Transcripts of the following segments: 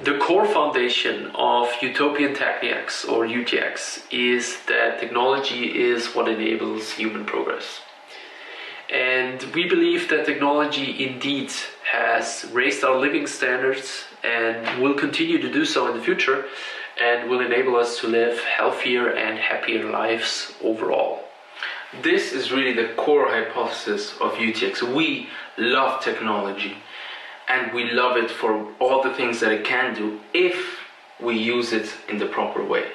The core foundation of Utopian Techniax, or UTX, is that technology is what enables human progress. And we believe that technology indeed has raised our living standards and will continue to do so in the future, and will enable us to live healthier and happier lives overall. This is really the core hypothesis of UTX. We love technology, and we love it for all the things that it can do if we use it in the proper way.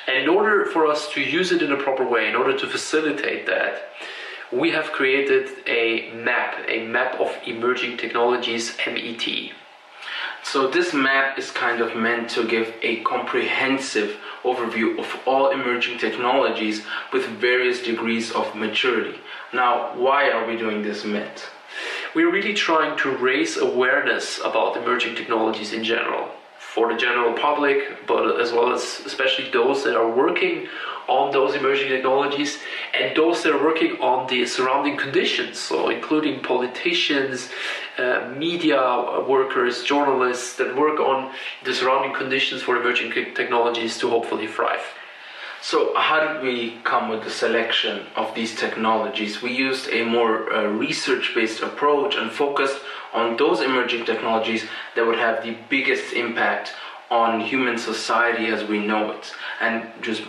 And in order for us to use it in a proper way, in order to facilitate that, we have created a map of emerging technologies, MET. So this map is kind of meant to give a comprehensive overview of all emerging technologies with various degrees of maturity. Now, why are we doing this MET? We're really trying to raise awareness about emerging technologies in general, for the general public, but as well as especially those that are working on those emerging technologies and those that are working on the surrounding conditions, so including politicians, media workers, journalists that work on the surrounding conditions for emerging technologies to hopefully thrive. So how did we come with the selection of these technologies? We used a more research-based approach and focused on those emerging technologies that would have the biggest impact on human society as we know it, and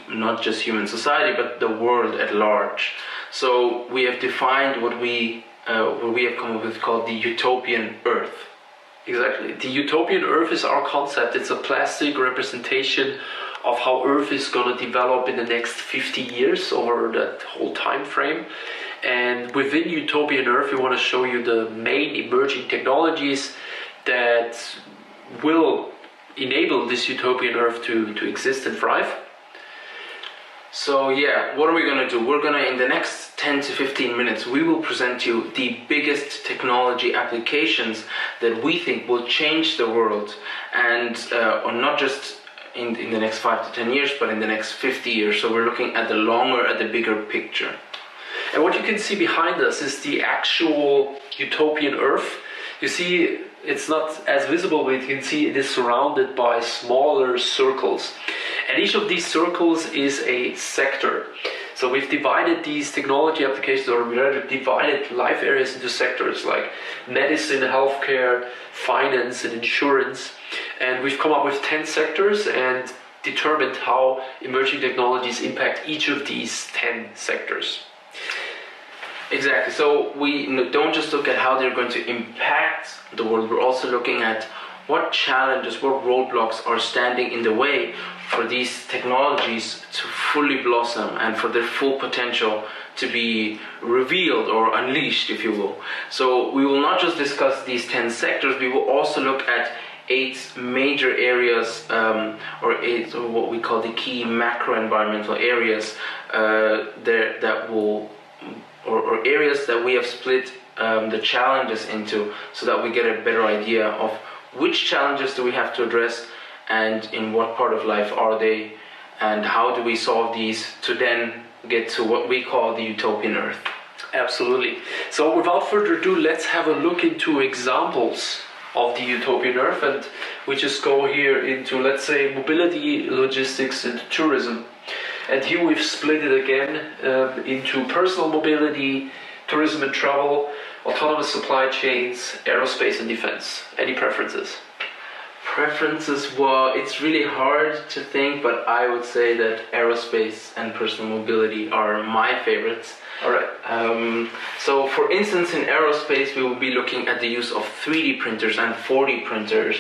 not just human society, but the world at large. So we have defined what we have come up with called the Utopian Earth. Exactly. The Utopian Earth is our concept. It's a plastic representation of how Earth is going to develop in the next 50 years over that whole time frame. And within Utopian Earth, we want to show you the main emerging technologies that will enable this Utopian Earth to exist and thrive. So yeah, what are we going to do? We're going to, in the next 10 to 15 minutes, we will present you the biggest technology applications that we think will change the world, and not just in the next 5 to 10 years, but in the next 50 years. So we're looking at the bigger picture. And what you can see behind us is the actual Utopian Earth. You see, it's not as visible, but you can see it is surrounded by smaller circles. And each of these circles is a sector. So we've divided these technology applications, or rather divided life areas into sectors like medicine, healthcare, finance, and insurance. And we've come up with 10 sectors and determined how emerging technologies impact each of these 10 sectors. Exactly. So we don't just look at how they're going to impact the world, we're also looking at what challenges, what roadblocks are standing in the way for these technologies to fully blossom and for their full potential to be revealed or unleashed, if you will. So we will not just discuss these 10 sectors, we will also look at 8 major areas, or 8 of what we call the key macro environmental areas or areas that we have split the challenges into, so that we get a better idea of which challenges do we have to address and in what part of life are they, and how do we solve these to then get to what we call the Utopian Earth. Absolutely. So without further ado, let's have a look into examples of the Utopian Earth, and we just go here into, let's say, mobility, logistics, and tourism. And here we've split it again into personal mobility, tourism and travel, autonomous supply chains, aerospace and defense. Any preferences? Preferences? Well, it's really hard to think, but I would say that aerospace and personal mobility are my favorites. All right. So for instance, in aerospace, we will be looking at the use of 3D printers and 4D printers,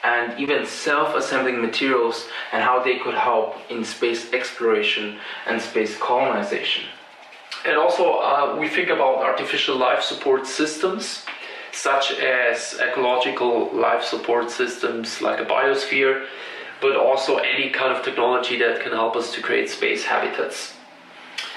and even self-assembling materials, and how they could help in space exploration and space colonization. And also we think about artificial life support systems, such as ecological life support systems like a biosphere, but also any kind of technology that can help us to create space habitats.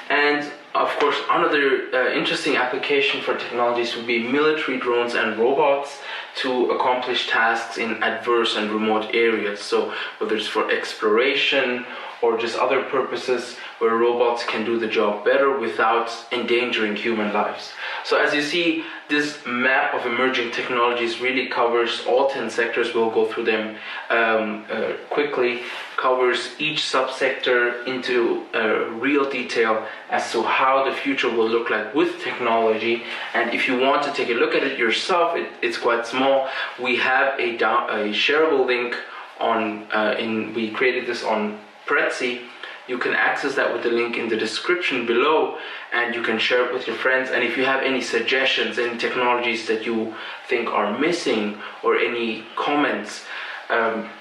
And of course, another interesting application for technologies would be military drones and robots to accomplish tasks in adverse and remote areas. So whether it's for exploration or just other purposes where robots can do the job better without endangering human lives. So as you see, This map of emerging technologies really covers all 10 sectors. We'll go through them quickly. Covers each subsector into real detail as to how the future will look like with technology. And if you want to take a look at it yourself, it's quite small. We have a shareable link on. We created this on Prezi. You can access that with the link in the description below, and you can share it with your friends. And if you have any suggestions, any technologies that you think are missing, or any comments,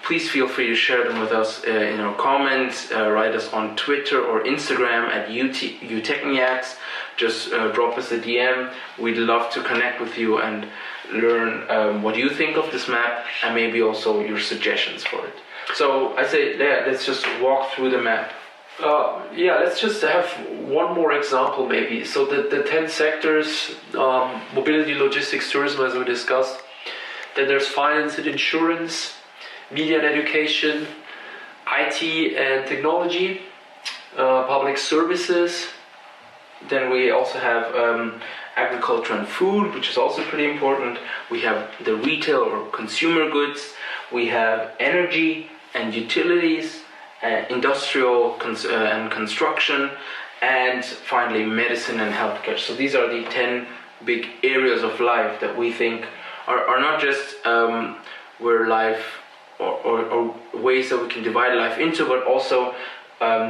please feel free to share them with us in our comments. Write us on Twitter or Instagram at Techniax. Just drop us a DM. We'd love to connect with you and learn what you think of this map, and maybe also your suggestions for it. So I say, let's just walk through the map. Let's just have one more example maybe. So the 10 sectors, mobility, logistics, tourism, as we discussed. Then there's finance and insurance, media and education, IT and technology, public services. Then we also have agriculture and food, which is also pretty important. We have the retail or consumer goods. We have energy and utilities, industrial and construction, and finally medicine and healthcare. So these are the 10 big areas of life that we think are not just where life or ways that we can divide life into, but also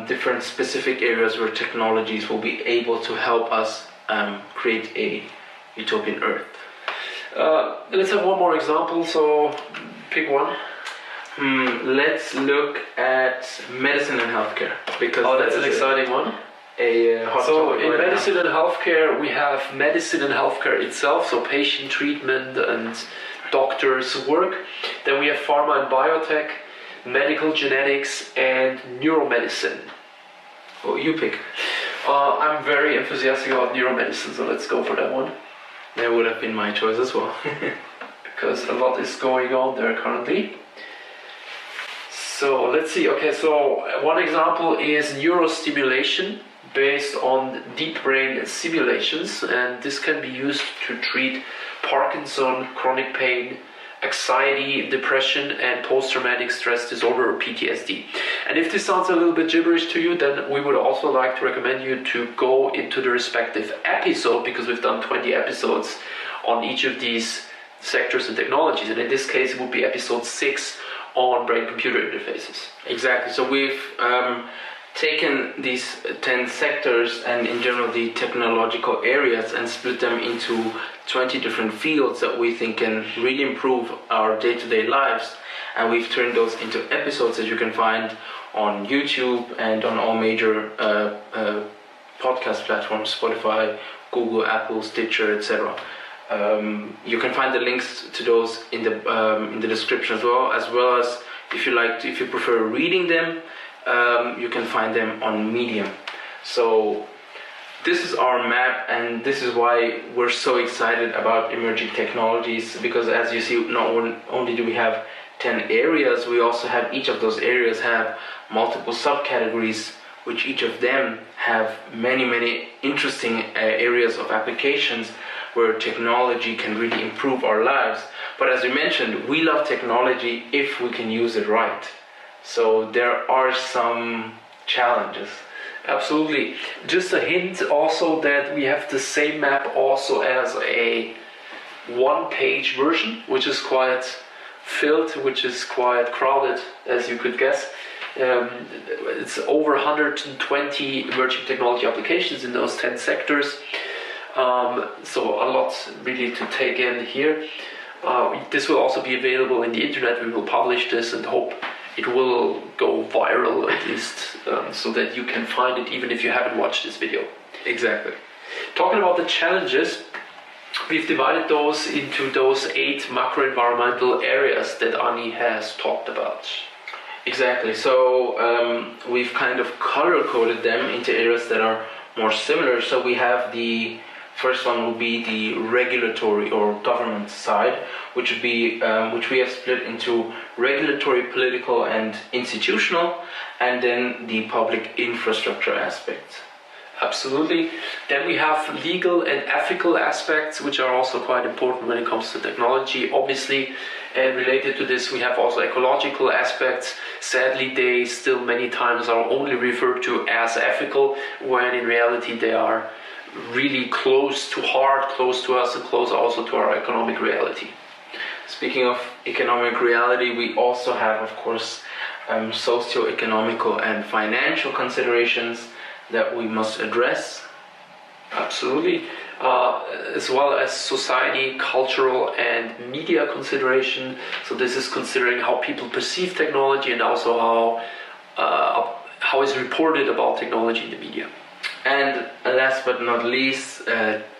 different specific areas where technologies will be able to help us create a utopian Earth. Let's have one more example, so pick one. Let's look at medicine and healthcare, because that's an exciting one. So in medicine and healthcare, we have medicine and healthcare itself, so patient treatment and doctors' work. Then we have pharma and biotech, medical genetics, and neuromedicine. Oh, you pick. I'm very enthusiastic about neuromedicine, so let's go for that one. That would have been my choice as well. Because a lot is going on there currently. So let's see. Okay, so one example is neurostimulation based on deep brain simulations, and this can be used to treat Parkinson, chronic pain, anxiety, depression, and post-traumatic stress disorder, or PTSD. And if this sounds a little bit gibberish to you, then we would also like to recommend you to go into the respective episode, because we've done 20 episodes on each of these sectors and technologies, and in this case it would be episode 6 on brain-computer interfaces. Exactly. So we've taken these 10 sectors and in general the technological areas and split them into 20 different fields that we think can really improve our day-to-day lives, and we've turned those into episodes that you can find on YouTube and on all major podcast platforms, Spotify, Google, Apple, Stitcher, etc. You can find the links to those in the description as well as if you prefer reading them, you can find them on Medium. So this is our map, and this is why we're so excited about emerging technologies, because as you see, not only do we have 10 areas, we also have each of those areas have multiple subcategories, which each of them have many interesting areas of applications where technology can really improve our lives. But as we mentioned, we love technology if we can use it right. So there are some challenges. Absolutely. Just a hint also that we have the same map also as a one-page version, which is quite filled, which is quite crowded, as you could guess. It's over 120 emerging technology applications in those 10 sectors. So a lot really to take in here. This will also be available in the internet. We will publish this and hope it will go viral at least, so that you can find it even if you haven't watched this video. Exactly. Talking about the challenges, we've divided those into those 8 macro-environmental areas that Ani has talked about. Exactly. So we've kind of color-coded them into areas that are more similar. So we have the first one will be the regulatory or government side, which would be which we have split into regulatory, political, and institutional, and then the public infrastructure aspect. Absolutely. Then we have legal and ethical aspects, which are also quite important when it comes to technology, obviously. And related to this, we have also ecological aspects. Sadly, they still many times are only referred to as ethical, when in reality they are really close to heart, close to us, and close also to our economic reality. Speaking of economic reality, we also have, of course, socio-economical and financial considerations that we must address. Absolutely. As well as society, cultural, and media consideration. So this is considering how people perceive technology and also how is reported about technology in the media. And last but not least,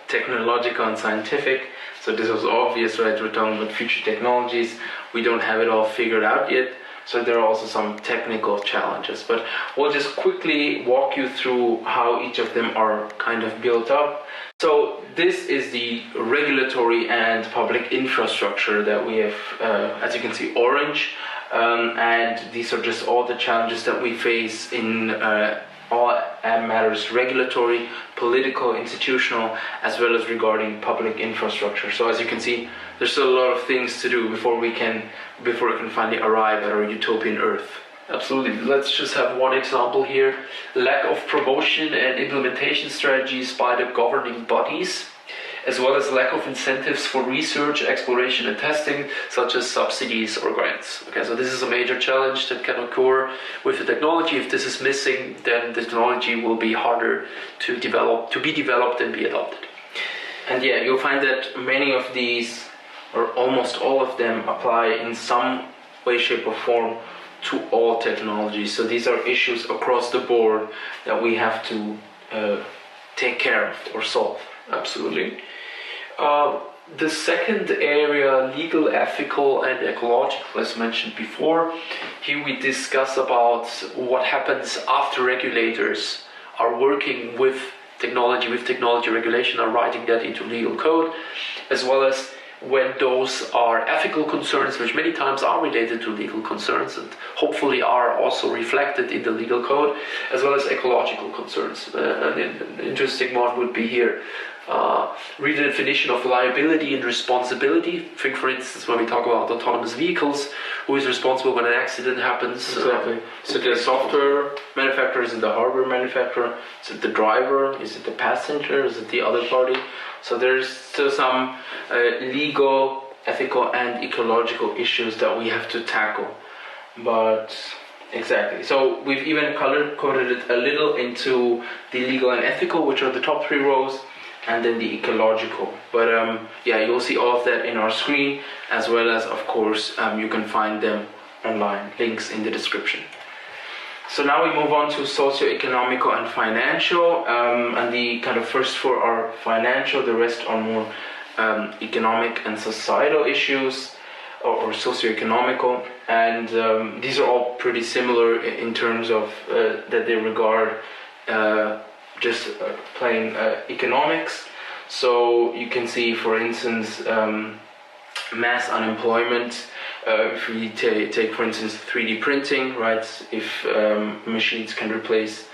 technological and scientific. So this was obvious, right? We're talking about future technologies. We don't have it all figured out yet. So there are also some technical challenges. But we'll just quickly walk you through how each of them are kind of built up. So this is the regulatory and public infrastructure that we have, as you can see, orange. And these are just all the challenges that we face in all matters regulatory, political, institutional, as well as regarding public infrastructure. So as you can see, there's still a lot of things to do before we can finally arrive at our utopian Earth. Absolutely. Let's just have one example here. Lack of promotion and implementation strategies by the governing bodies, as well as lack of incentives for research, exploration and testing, such as subsidies or grants. Okay, so this is a major challenge that can occur with the technology. If this is missing, then the technology will be harder to be developed and be adopted. And yeah, you'll find that many of these, or almost all of them, apply in some way, shape or form to all technologies. So these are issues across the board that we have to take care of or solve. Absolutely. The second area, legal, ethical, and ecological, as mentioned before. Here we discuss about what happens after regulators are working with technology regulation, are writing that into legal code, as well as when those are ethical concerns, which many times are related to legal concerns and hopefully are also reflected in the legal code, as well as ecological concerns. An interesting one would be here. Read the definition of liability and responsibility. Think, for instance, when we talk about autonomous vehicles, who is responsible when an accident happens? Exactly. So the software manufacturer, is it the hardware manufacturer? Is it the driver? Is it the passenger? Is it the other party? So there's still some legal, ethical, and ecological issues that we have to tackle. But exactly. So we've even color-coded it a little into the legal and ethical, which are the top 3 rows, and then the ecological. But yeah, you'll see all of that in our screen, as well as, of course, you can find them online, links in the description. So now we move on to socio-economical and financial, and the kind of first 4 are financial, the rest are more economic and societal issues, or socio-economical, and these are all pretty similar in terms of that they regard just plain economics. So you can see, for instance, mass unemployment. If we take, for instance, 3D printing, right? If machines can replace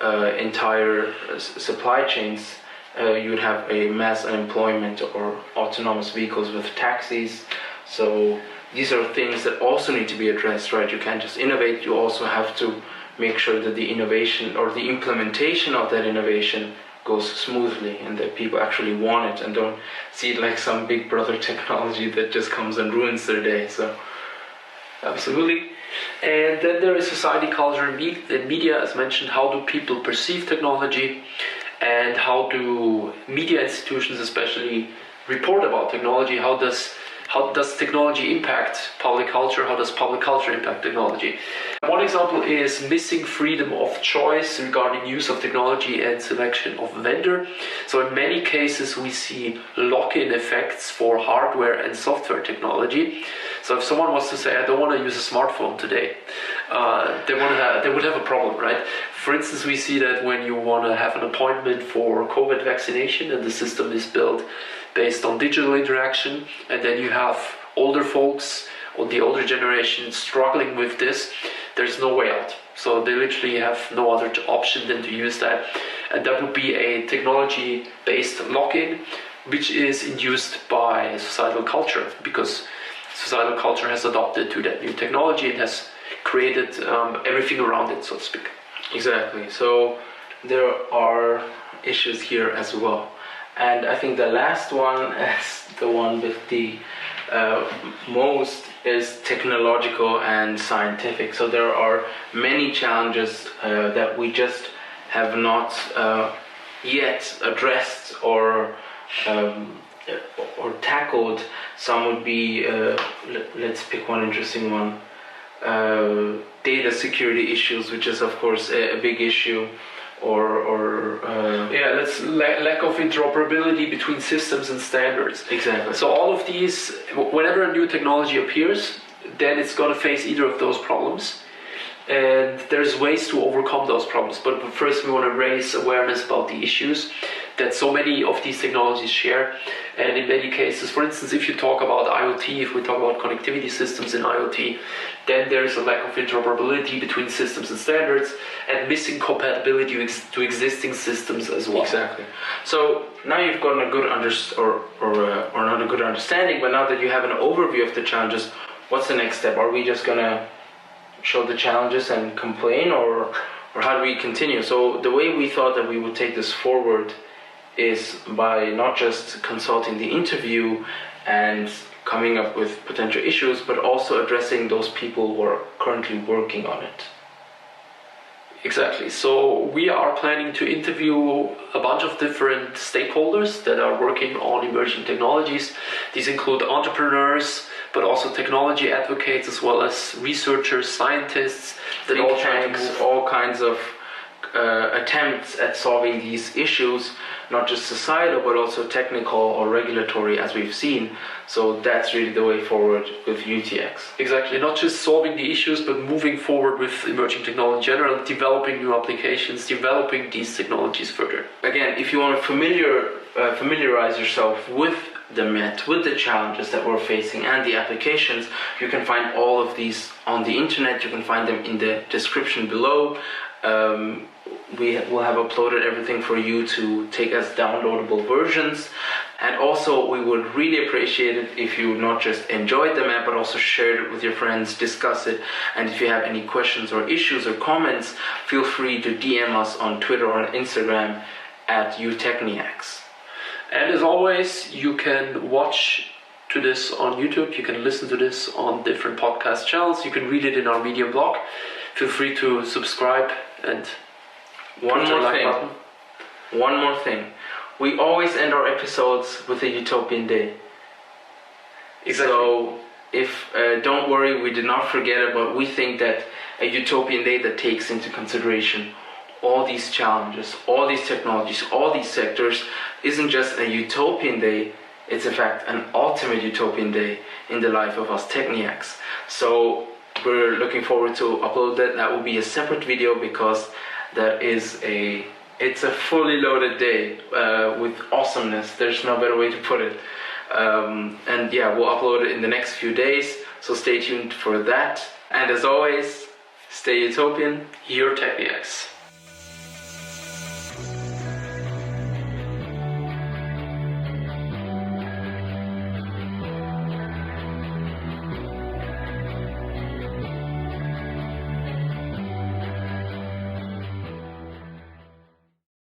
entire supply chains, you would have a mass unemployment, or autonomous vehicles with taxis. So these are things that also need to be addressed, right? You can't just innovate, you also have to make sure that the innovation or the implementation of that innovation goes smoothly and that people actually want it and don't see it like some big brother technology that just comes and ruins their day. So absolutely. And then there is society, culture, and media, as mentioned. How do people perceive technology, and how do media institutions especially report about technology? How does technology impact public culture? How does public culture impact technology? One example is missing freedom of choice regarding use of technology and selection of vendor. So in many cases we see lock-in effects for hardware and software technology. So if someone was to say, I don't want to use a smartphone today, they would have a problem, right? For instance, we see that when you want to have an appointment for COVID vaccination and the system is built based on digital interaction, and then you have older folks or the older generation struggling with this, there's no way out. So they literally have no other option than to use that. and that would be a technology-based lock-in, which is induced by societal culture, because societal culture has adopted to that new technology and has created everything around it, so to speak. Exactly. So there are issues here as well. And I think the last one is the one with the most is technological and scientific. So there are many challenges that we just have not yet addressed or tackled. Some would be, let's pick one interesting one, data security issues, which is of course a big issue. That's lack of interoperability between systems and standards. Exactly. So all of these, whenever a new technology appears, then it's going to face either of those problems, and there's ways to overcome those problems. But first we want to raise awareness about the issues that so many of these technologies share. And in many cases, for instance, if you talk about IoT, if we talk about connectivity systems in IoT, then there is a lack of interoperability between systems and standards, and missing compatibility to existing systems as well. Exactly. So now you've gotten a good not a good understanding, but now that you have an overview of the challenges, what's the next step? Are we just gonna show the challenges and complain, or how do we continue? So the way we thought that we would take this forward is by not just consulting the interview and coming up with potential issues, but also addressing those people who are currently working on it. Exactly. So we are planning to interview a bunch of different stakeholders that are working on emergent technologies. These include entrepreneurs, but also technology advocates, as well as researchers, scientists, that all try to move all kinds of attempts at solving these issues, not just societal but also technical or regulatory, as we've seen. So that's really the way forward with UTX. Exactly, not just solving the issues but moving forward with emerging technology in general, developing new applications, developing these technologies further. Again, if you want to familiarize yourself with the Met, with the challenges that we're facing and the applications, you can find all of these on the internet. You can find them in the description below. We will have uploaded everything for you to take as downloadable versions. And also we would really appreciate it if you not just enjoyed the map but also shared it with your friends, discuss it, and if you have any questions or issues or comments, feel free to DM us on Twitter or on Instagram at Techniax. And as always, you can watch to this on YouTube, you can listen to this on different podcast channels, you can read it in our Medium blog. Feel free to subscribe and One more thing. We always end our episodes with a utopian day. Exactly. So, don't worry, we did not forget it, but we think that a utopian day that takes into consideration all these challenges, all these technologies, all these sectors isn't just a utopian day, it's in fact an ultimate utopian day in the life of us Techniacs. So, we're looking forward to upload that. That will be a separate video because it's a fully loaded day with awesomeness. There's no better way to put it. And yeah, we'll upload it in the next few days, so stay tuned for that. And as always, stay utopian. Your Techniacs.